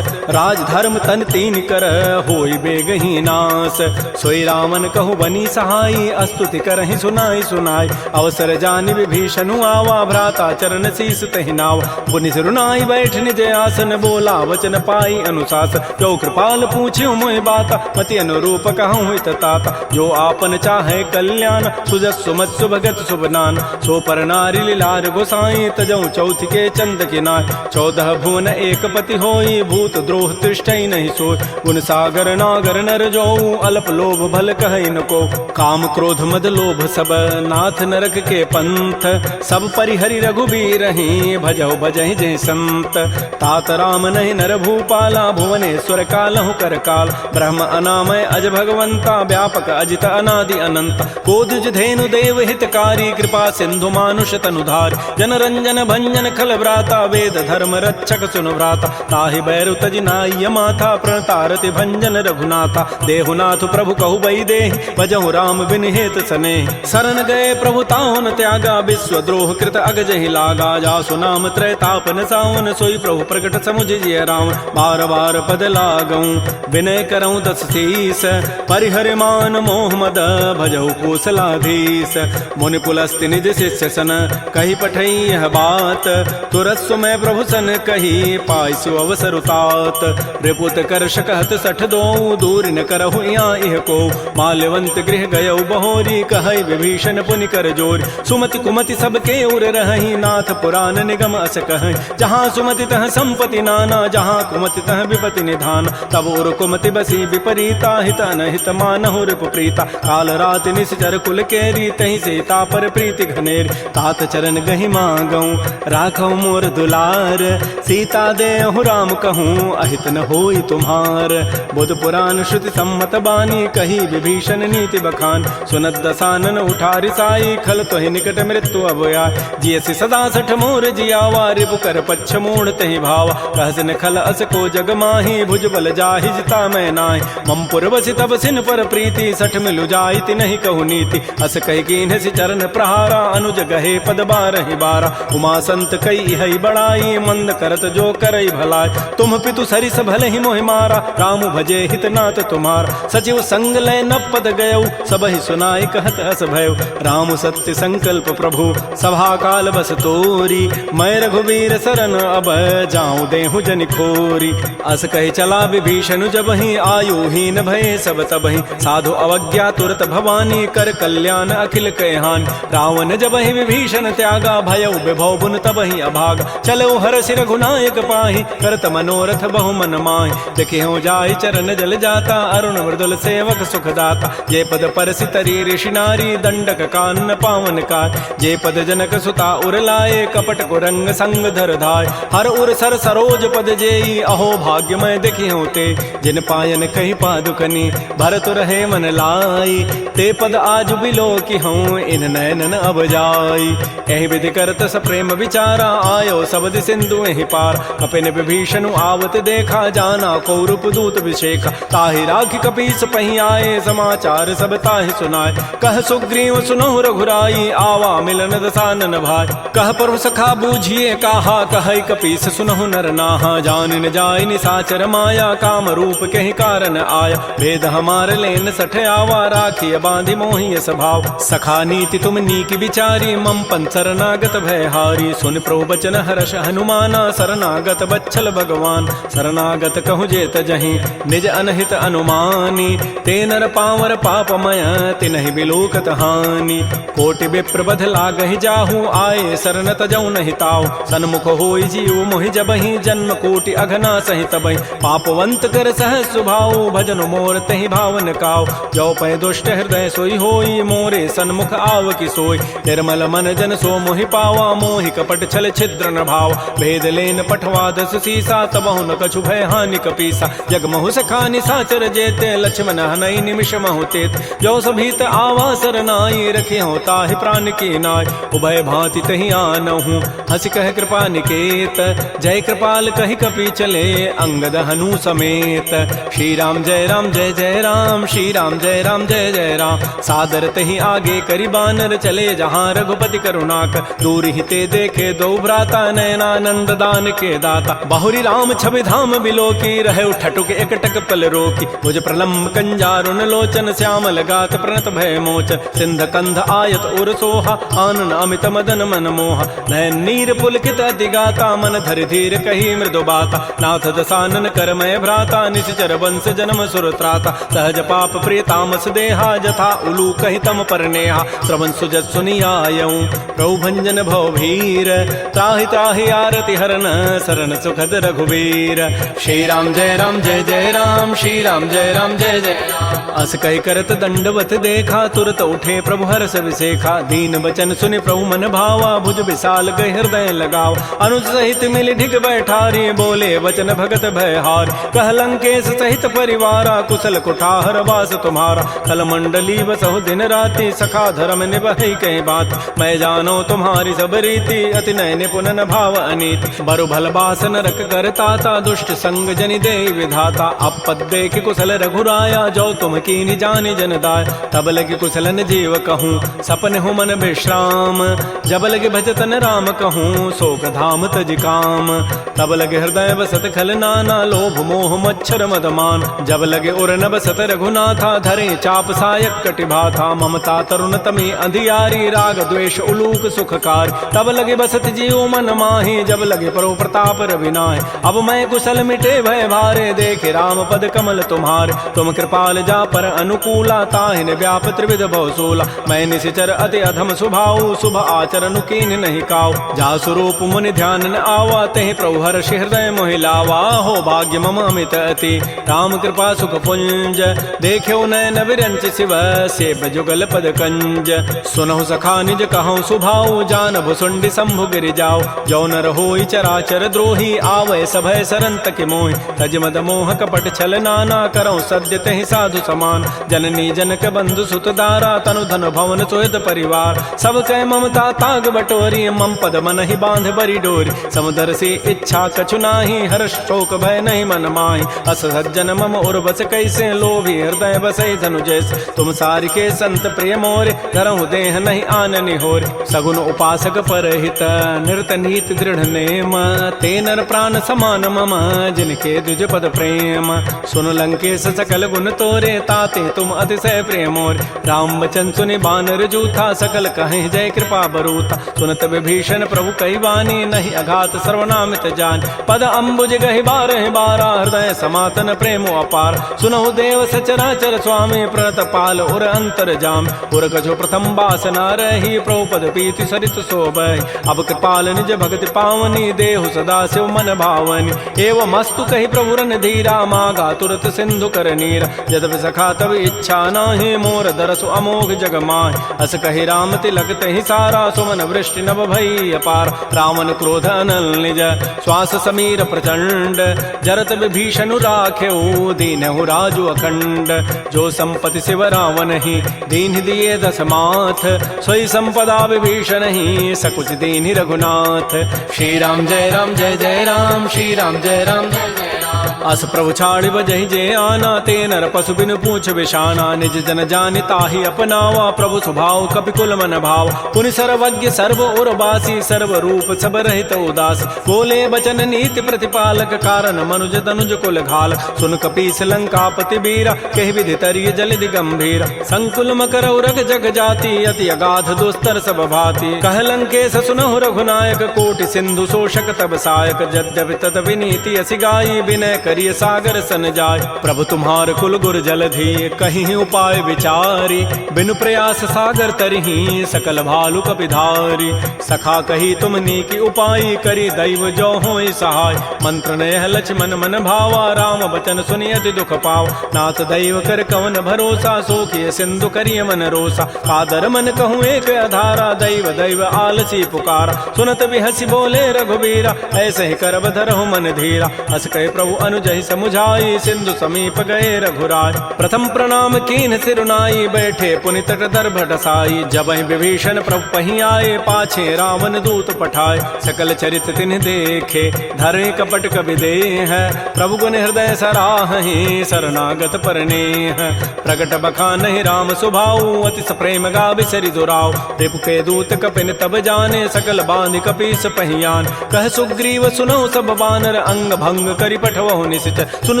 राज धर्म तन तीन कर होई बेगही नास सोई रामन कहु बनी सहाई अस्तुति करहि सुनाई सुनाई अवसर जानि विभीषणु आवा भ्राता चरण शीस तहि नावा पुनि सिरुनाई बैठ निज आसन बोला वचन पाई अनुशास जो कृपाल पूछ्यो मोहि बाता मति अनुरूप कहूँ हित ताता जो आपन चाहे कल्याण सुजस सुमत सुभगत सुबनान सो पर नारी लीलार गोसाई तजऊ चौथ के चंद किनाय 14 भुवन एक पति होई भूत द्रोह तिष्ठई नहीं सोय गुण सागर नागर नर जो अल्प लोभ भल कहई न को काम क्रोध मद लोभ सब नाथ नरक के पंथ सब परिहरि रघुबीर ही भजऊ भजहि जय संत तात राम नहीं नर भूपाला भुवनेश्वर कालहु कर काल ब्रह्म अनामय अज भगवंता व्यापक अजित अनादि अनंत कोदुज धेनु देव हितकारी कृपा सिंधु मानुष तनुधार जन रंजन भंजन खल व्राता वेद धर्म रक्षक सुन व्राता ताहि बैरु तज नाय माथा प्रणतारति भंजन रघुनाथा देहुनाथ प्रभु कहु बई देहि भजहु राम बिन हेत सने शरण गए प्रभु ताहुन त्यागा विश्व द्रोह कृत अगजहि लागा जासु नाम त्रैतापन सावन सोई प्रभु प्रकट समुझ जिय राम बार बार पद लागऊं विनय करऊं दस शीस परिहर मान मोह मद भजहु कौशलाधीश मुनि पुलस्ति निज शिष्य सन कही पठई यह बात तुरत सुमय प्रभु सन कही पाइसु अवसर उतात रिपुत कर शकहत सठ दो दूर न करहु यहाँ इह को माल्यवंत गृह गयौ बहोरी कहई विभीषण पुनि कर जोर सुमति कुमति सबके उर रही नाथ पुराण निगम अस कह जहाँ सुमति तह संपति नाना जहाँ कुमति तह विपति निधान तब उर कुमति बसी विपरीता हित अनहित मानहु रिपु प्रीता काल रात निश्चर कुल केरी तही सीता पर प्रीति घनेर तात चरण गहि मांगऊं राखौ मोर दुलार सीता देहु राम कहूँ अहित न होई तुम्हार बुध पुराण श्रुति सम्मत बानी कही विभीषण नीति बखान सुनत दसानन उठारि साई खल तोहि निकट मृत्यु अभया जियसि सदा सठ मोर जियावा रिपु कर पच्छ मूढ़ तहि भावा कहसन खल अस को जग माही भुज बल जाहि जिता मैं नाहि मम पुर बसि तब सिन पर प्रीति सठ मिलु जाइति नहीं कहु नीति अस कहि कीन्ह सि चरण प्रहारा अनुज गहे पद बारहि बारा उमा संत कई हई बड़ाई मंद करत जो करई भलाई तुम पितु सरिस भले ही मोहि मारा राम भजे हित नाथ तुम्हार सचिव संग लय न पद गयऊ सबहि सुनाई कहत अस भयउ राम सत्य संकल्प प्रभु सभा काल बस तोरी मैं रघुवीर शरण अब जाऊं देहु जनि खोरी अस कहि चला विभीषण जबहि आयुहीन भय सब तबहि साधु अवज्ञा तुरत भवानी कर कल्याण अखिल कहहान रावण जबहि कही विभीषण त्यागा, भयउ विभव बुन तबहि अभागा। चलो हरषि रघुनायक पाहि, करत मनोरथ बहु मन माहि। देखियो जाहि चरण जल जाता, अरुण मृदुल सेवक सुखदाता। जे पद परसि तरी ऋषि नारी, दंडक कानन पावन काय। जे पद जनक सुता उर लाए, कपट कुरंग संग धर धाय। हर उर सर सरोज पद जेई, अहो भाग्यमय देखियो ते। जिन पायन कही पादुकनी, भरत रहे मन लाई। ते पद आज बिलो की हूँ, इन नयनन अब जाई। एहि विधि करत सप्रेम विचारा, आयो सबद सिंधु एहि पार। कपिन विभीषण आवत देखा, जाना कौरव दूत विशेखा। ताहि राखि कपीस पहि आए, समाचार सब ताहि सुनाए। कह सुग्रीव सुनहु रघुराई, आवा मिलन दसानन भाई। कह प्रभु सखा बूझिए कहा, कह कपीस सुनहु नर नाहा। जान न जाय निसाचर माया, काम रूप के कारण आया। भेद हमार लेन सठ आवा, राखिय बांधि मोहि स्वभाव। सखा नीति तुम नीक विचारी, मम पन शरणागत भय हारी। सुन प्रभु बचन हर्ष हनुमाना, शरणागत बच्छल भगवान। शरणागत कहु जेत जहीं, निज अनहित अनुमानी। ते नर पावर पापमय, तिनहि बिलोकत हानि। कोटि विप्र बध लागहि जाहु, आए शरण तजौ नहीं ताऊ। सन्मुख होई जीव मोहि जबहि, जन्म कोटि अघना सहि तबहि। पापवंत कर सहज सुभाऊ, भजन मोर तहि भावन काऊ। जो पै दुष्ट हृदय सोई होई, मोरे सन्मुख आव की सोई। निर्मल मन जन सो मोहि पावा, मोहि कपट छल छिद्र न भाव। भेद लेन पठवा दस सीसा, तबहु न कछु भय हानि कपीसा। जग महु सखा निसाचर जेते, लक्ष्मण हनई निमिष महु तेत। जो सभीत आवा सरनाई, रखी हो ताहि प्राण की नाय। उभय भांति तहि आनहु, हंस कह कृपा निकेत। जय कृपाल कहि कपि चले, अंगद हनु समेत। श्री राम जय राम जय जय राम, श्री राम जय राम जय जय राम। सादर तहि आगे करि बानर चले, जहाँ रघुपति करुणाकर। दूर ही ते देखे दो भ्राता, नयनानंद दान के दाता। बहुरी राम छवि धाम बिलो की, रहे ठटुक एकटक पल रोकी। भुज प्रलम्ब कंजारुन लोचन, श्यामल गात प्रणत भय मोचन। सिंध कंध आयत उर सोहा, आनन अमित मदन मन मोहा। नयन नीर पुलकित अति गाता, मन धरि धीर कही मृदु बाता। नाथ दसानन करमय भ्राता, निश्चर वंश जन्म सुर त्राता। सहज पाप प्रिय तामस देहा, जथा उलू कहि तम पर नेहा। श्रवण सुजत सुनियायऊं, प्रभु भंजन भव भीर। त्राहि त्राहि आरति हरन, शरण सुखद रघुवीर। श्री राम जय जय राम, श्री राम जय जय राम। अस कहि करत दंडवत देखा, तुरत उठे प्रभु हर्ष विसेखा। दीन बचन सुनि प्रभु मन भावा, भुज विशाल गहि हृदय लगाव। अनुज सहित मिल ढिग बैठारी, बोले वचन भगत भय हार। कह लंकेश सहित परिवारा, कुशल कुठार वास तुम्हारा। कल मंडली बसहु दिन राति, सखा धर्म निभहि कहि बात। मैं जानो तुम्हारी सब रीति, अति नय निपुण न भाव अनीति। बरु भल बास नरक करताता, दुष्ट संग जनि दे विधाता। अपद देख कुशल रघुराया, जो तुम कीनि जानि जन दाय। तब लगे कुशलन जीव कहूँ, सपन हो मन विश्राम। जब लगे भजतन राम कहूँ, शोक धाम तज काम। तब लगे हृदय बसत खल नाना, लोभ मोह मच्छर मदमान। जब लगे उर न बसत रघुनाथा, धरे चाप सायक कटिभाथा। ममता तरुण तमी अंधियारी, राग द्वेष उलूक सुखकार। तब लगे बसत जीव मन माही, जब लगे परो प्रताप रविनाय। अब मैं कुशल मिटे भय भारे, देखे राम पद कमल तुम्हारे। तुम कृपाल जा पर अनुकूला, ताहिन व्याप त्रिविध भव सूला। मैं निशिचर अति अधम स्वभाव, शुभ आचरण कीन नहीं काऊ। जा स्वरूप मुनि ध्यान न आवा, तहि प्रभु हर्षि हृदय मोहि लावा। हो भाग्य मम अमित अति, राम कृपा सुख पुंज। देख्यो नयन विरंच शिव, सेव जुगल पद कंज। सुनहु सखा निज कहूँ सुभाऊ, जान भुसुंडि शंभु गिरि जाऊ। जो नर होई चराचर द्रोही, आवै सभय सरन तकि मोहि। तज मद मोह कपट छल नाना, करऊँ सद्य तहि साधु समान। जननी जनक बंधु सुत दारा, तनु धन भवन सोहित परिवार। सब कह ममता ताग बटोरी, मम पद मन ही बांध बरी डोरी। समुदर से इच्छा कछु नाही, हर्ष शोक भय नहीं मन माही। अस सज्जन मम उर बस कैसे, लोभी हृदय बसै धनु जैसे। तुम सारि के संत प्रिय मोरे, धरहु देह नहीं आननि होरे। सगुन उपासक परहित, निरत नीति दृढ़ नेम। ते नर प्राण समान मम, जिनके द्विज पद प्रेम। सुन लंकेश सकल गुण तोरे, ताते तुम अतिशय प्रिय मोरे। राम वचन सुनि बानर जूथा, सकल कहें जय कृपा बरूथा। सुनत विभीषण प्रभु कहि वाणी, नहीं अघात सर्वनामित जान। पद अम्बुज गहि बारहि बारा, हृदय समातन प्रेम अपार। सुनहु देव सचराचर स्वामी, प्रणत पाल उर अंतर जाम। उर कछु प्रथम बासना रही, प्रभु पद पीति सरित शोभहि। अब कृपाल निज भगति पावनी, देहु सदा शिव मन भावनी। एवं मस्तु कही प्रभु रन धीरा, मागा तुरत सिंधु कर नीरा। यद्यपि सखा तब इच्छा नाही, मोर दरसु अमोघ जग माहि। अस कही राम तिलक तहि सारा, सुमन वृष्टि नभ भई अपार। रावण क्रोध अनल निज, श्वास समीर प्रचंड। जरत विभीषण राखेऊ, दीनहु राजु अखंड। जो संपत्ति शिव रावण ही, दीन दिए दस माथ। सोई संपदा विभीषण ही, सकुच दीन रघुनाथ। श्री राम जय राम जय जय राम, श्री राम जय राम जय जय राम। अस प्रभु छाड़ बजहि जे आना, ते नर पशु बिनु पूछ विषाना। निज जन जानि ताहि अपनावा, प्रभु स्वभाव कपिकुल मन भाव। पुनि सर्वज्ञ सर्व उर्वासी, सर्व रूप सब रहित उदास। बोले बचन नीति प्रतिपालक, कारण मनुज तनुज कुल घाल। सुन कपीस लंकापति बीरा, कहि विधि तरिय जलधि गंभीर। संकुल मकर उरग जग जाति, अति अगाध दुस्तर सब भाति। कह लंकेश सुनहु रघुनायक, कोटि सिंधु शोषक तब सायक। यद्यपि तदपि नीति असि गाई, विनय करिय सागर सन जाय। प्रभु तुम्हार कुल गुर जलधि, कहीं उपाय विचारी। बिनु प्रयास सागर तरही, सकल भालु कपिधारी। सखा कही तुम नीकी उपाय, करी दैव जो होय सहाय। मंत्र नयह लक्ष्मण मन भावा, राम बचन सुनियति दुख पाव। नाथ दैव कर कवन भरोसा, सोखिय सिंधु करिय मन रोसा। कादर मन कहूँ एक आधारा, दैव दैव आलसी पुकारा। सुनत बिहसी बोले रघुबीरा, ऐसे ही करब धरहु मन धीरा। हस कहे प्रभु अनुजहि समुझाई, सिंधु समीप गए रघुराय। प्रथम प्रणाम कीन सिरुनाई, बैठे पुनि तट दर्भ डसाई। जबहि विभीषण प्रभु पहि आए, पाछे रावण दूत पठाए। सकल चरित तिन्ह देखे, धरे कपट कबि देह। प्रभु गुण हृदय सराहि, शरणागत परनेह। प्रगट बखानहि राम सुभाऊ, अति सप्रेम गावि सरि दुराऊ। रिपु के दूत कपिन तब जाने, सकल बांधि कपीस पहियान। कह सुग्रीव सुनहु सब बानर, अंग भंग करि पठवहु निशिचर। सुन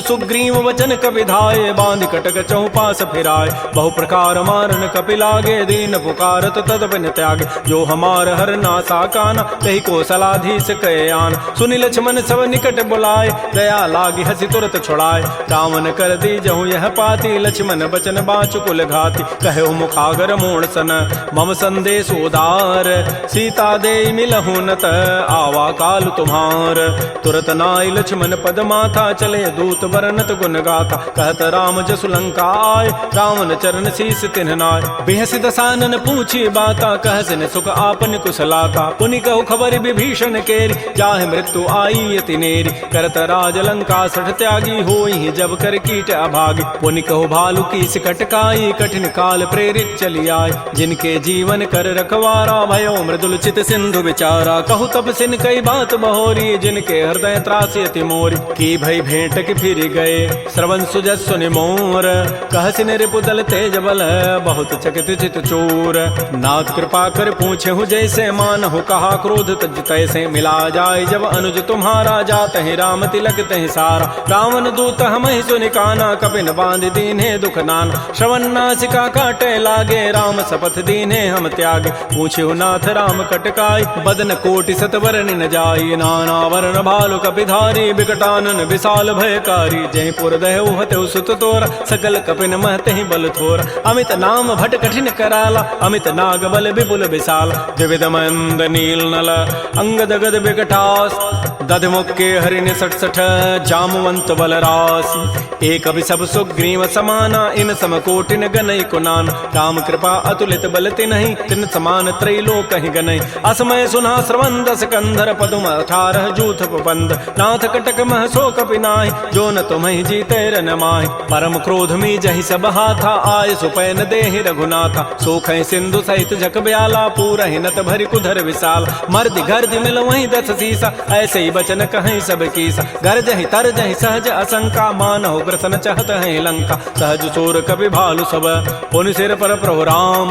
सुग्रीव वचन कपि धाये, बांधि कटक चहु पास फिराय। बहु प्रकार मारन कपि लागे, दीन पुकारत तदपिन त्यागे। जो हमार हर नासा काना, तहि कौशलाधीश कहे आन। सुनि लक्ष्मण सब निकट बुलाए, दया लागी हसी तुरत छुड़ाए। रावण कर दी जहु यह पाती, लक्ष्मण बचन बाचु कुल घाती। कहे मुखागर मोण सन, मम संदेश उदार। सीता दे मिलहु नत, आवा काल तुम्हार। तुरत नाई लक्ष्मण पद माथा, चले दूत बरनत गुण गाथा। कहत राम जसु लंका आय, रावण चरण शीस तिन्ह नाय। बिहसि दसानन पूछी बाता, कहसिन सुख आपन कुशलाता। पुनि कहु खबर विभीषण केरी, जाहि मृत्यु आई अति नेरी। करत राज लंका सठ त्यागी, होई जब कर कीट अभागी। पुनि कहु भालु की सिकट काई, कठिन काल प्रेरित चली आय। जिनके जीवन कर रखवारा, भयो मृदुल चित सिंधु विचारा। कहु तब सिन कई बात बहोरी, जिनके हृदय त्रासी अति मोरी। की भई भेंट के फिर गए, श्रवण सुजस सुनि मोर। कहसिन रिपुदल तेज बल, बहुत चकित चित चोर। नाथ कृपा कर पूछे हूँ जैसे, मानहु कहा क्रोध तज तैसे। मिला जाय जब अनुज तुम्हारा, जात ही राम तिलक तहि सारा। रावण दूत हमहि सुनि काना, कपिन बांध दीन्हे दुख नाना। श्रवण नासिका काटे लागे, राम शपथ दीन्हे हम त्यागे। पूछे नाथ राम कटकाई, बदन कोटि सतवरनि न जाई। नाना वर्ण भालु कपिधारी, विकटानन विशाल भयकारी। जय पुर दहु हतउ सुत तोरा, सकल कपिन महते बल थोरा। अमित नाम भट कठिन कराला, अमित नाग बल विपुल विशाल। द्विविध मंद नील नल, अंगद गद विकटास। दध मुक्के हरिण सठ सठ, जामवंत बलरास। एक अभि सब सुग्रीव समाना, इन सम कोटिन गनई कुनान। राम कृपा अतुलित बल तिन्हि, तिन समान त्रैलोक ही गनई। असमय सुना श्रवण दस कंधर, पदुम 18 जूथ बंद। नाथ कटक मह सो कपि नाहि, जो न तुम्हि जीते रन माहि। परम क्रोध मी जहि सब हाथा, आय सुपैन देहि रघुनाथा। सोखै सिंधु सहित जग ब्याला, पूरहि नत भरि कुधर विशाल। मर्दि गर्दि मिल वहीं 10 सीसा, ऐसे ही बचन कहीं सब कीसा। गरजहि तरजहि सहज असंका, मानहु ग्रसन चहत है लंका। सहज सोर कपि भालु सब, पुनि सिर पर प्रभु राम।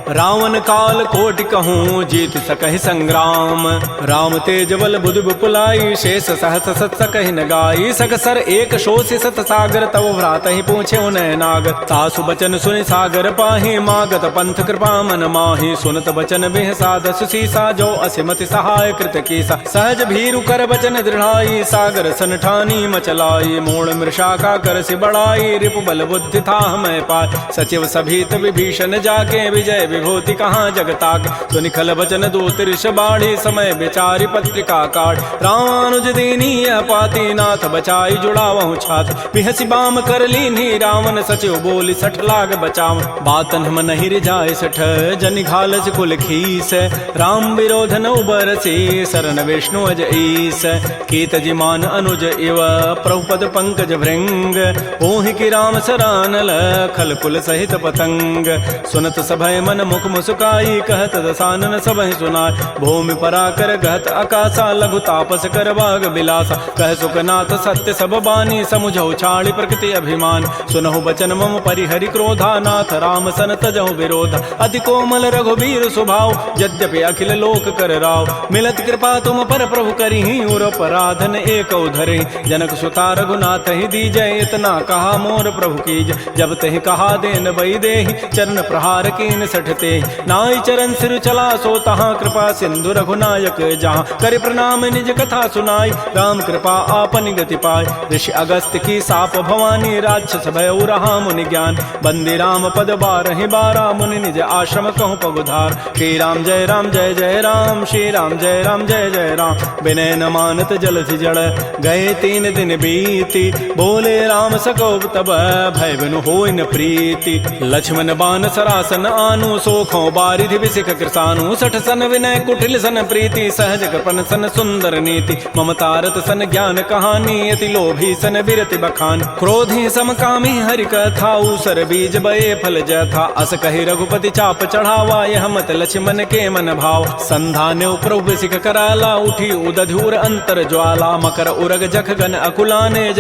रावण काल कोटि कहूँ, जीत सकहि संग्राम। राम तेज बल बुधि विपुलाई, शेष सहस सत सकहि न गाई। सकसर एक शोषि सत सागर, तव भ्रात ही पूछे उन्हें नागर। सासु बचन सुनि सागर पाहि, मागत पंथ कृपा मन माहि। सुनत बचन बिह साधस सीसा, जो असिमति सहाय कृत कीसा। सहज भीरु कर बचन दृढ़ाई सागर सन ठानी मचलाई मूण मृषा का कर से बढ़ाई रिपु बल बुद्धि था मैं पाय सचिव सभीत विभीषण जाके विजय विभूति कहाँ जगताक सुनि खल बचन दो तिरष बाढ़ी समय विचारी पत्रिका काट रामानुज दीनी पाती नाथ बचाई जुड़ावहु छात बिहसी बाम कर लीनी रावण सचिव बोली सठ लाग बचाव बातन हम नहीं रिजाय सठ जनि घालस कुल खीस राम विरोधन उबर से शरण विष्णु अज ईस कीत जिमान अनुज इव प्रभुपद पंकज भृंग ओहि की राम सरानल खल कुल सहित पतंग सुनत सभय मन मुख मुसुकाई कहत दसानन सबहि सुनाय भूमि पराकर गहत आकाशा लघु तापस कर बाग बिलासा कह सुखनाथ सत्य सब बानी समुझौ छाड़ी प्रकृति अभिमान सुनहु बचन मम परिहरि क्रोधा नाथ राम सन तजहु विरोध अति कोमल रघुबीर स्वभाव यद्यपि अखिल लोक कर राव मिलत कृपा तुम पर प्रभु करिहि उर पराधन एक उधरे जनक सुता रघुनाथ ही दीजय इतना कहा मोर प्रभु कीज जब तहि कहा देन बई देहि चरण प्रहार कीन सठते नाई चरण सिर चला सो तहाँ कृपा सिंधु रघुनायक जहाँ कर प्रणाम निज कथा सुनाई राम कृपा आपन गति पाय ऋषि अगस्त की साप भवानी राक्षस भय रहा मुनि ज्ञान बंदी राम पद बारहि बारा मुनि निज आश्रम कहूँ पगुधार श्री राम जय राम जय जय राम श्री राम जय राम जय जय राम विनय न मानत जलधि जड़ गए 3 दिन बीती बोले राम सकोब तब भय बिनु होय न प्रीति लक्ष्मण बान सरासन आनु सोखों बारिधि विसिख कृसानु सठ सन विनय कुटिल सन प्रीति सहज कृपन सन सुंदर नीति ममतारत सन ज्ञान कहानी अति लोभी सन बिरति बखान क्रोधी समकामी हरि कथा उसर बीज बये फल जथा अस कहि रघुपति चाप चढ़ावा यह मत लक्ष्मण के मन भाव संधान्य प्रभु सिख कराला उठी उदधूर अंतर ज्वाला मकर उरग जख गन अकुलाने